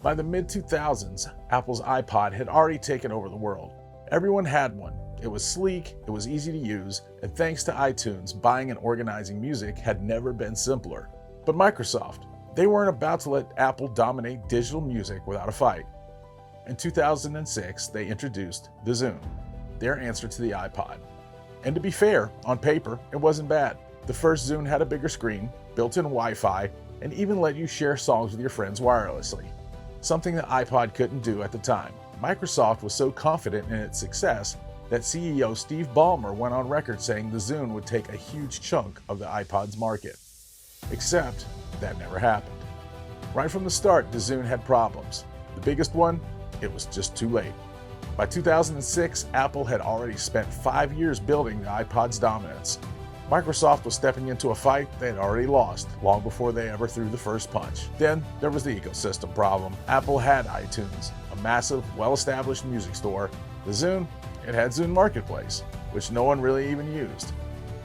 By the mid-2000s, Apple's iPod had already taken over the world. Everyone had one. It was sleek, it was easy to use, and thanks to iTunes, buying and organizing music had never been simpler. But Microsoft, they weren't about to let Apple dominate digital music without a fight. In 2006, they introduced the Zune, their answer to the iPod. And to be fair, on paper, it wasn't bad. The first Zune had a bigger screen, built-in Wi-Fi, and even let you share songs with your friends wirelessly, something the iPod couldn't do at the time. Microsoft was so confident in its success that CEO Steve Ballmer went on record saying the Zune would take a huge chunk of the iPod's market. Except that never happened. Right from the start, the Zune had problems. The biggest one, it was just too late. By 2006, Apple had already spent 5 years building the iPod's dominance. Microsoft was stepping into a fight they had already lost long before they ever threw the first punch. Then there was the ecosystem problem. Apple had iTunes, a massive, well-established music store. The Zune, it had Zune Marketplace, which no one really even used.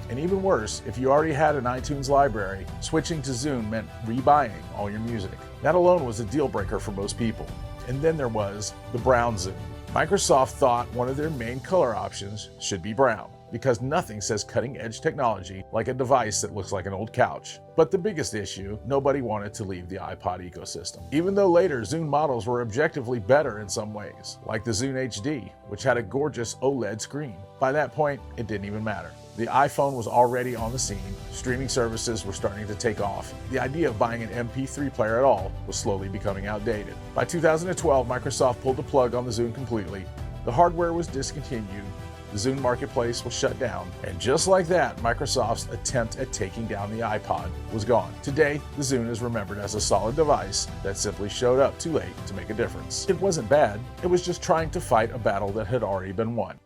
And even worse, if you already had an iTunes library, switching to Zune meant rebuying all your music. That alone was a deal breaker for most people. And then there was the brown Zune. Microsoft thought one of their main color options should be brown, because nothing says cutting-edge technology like a device that looks like an old couch. But the biggest issue, nobody wanted to leave the iPod ecosystem. Even though later Zune models were objectively better in some ways, like the Zune HD, which had a gorgeous OLED screen. By that point, it didn't even matter. The iPhone was already on the scene, streaming services were starting to take off. The idea of buying an MP3 player at all was slowly becoming outdated. By 2012, Microsoft pulled the plug on the Zune completely. The hardware was discontinued, the Zune Marketplace was shut down, and just like that, Microsoft's attempt at taking down the iPod was gone. Today, the Zune is remembered as a solid device that simply showed up too late to make a difference. It wasn't bad, it was just trying to fight a battle that had already been won.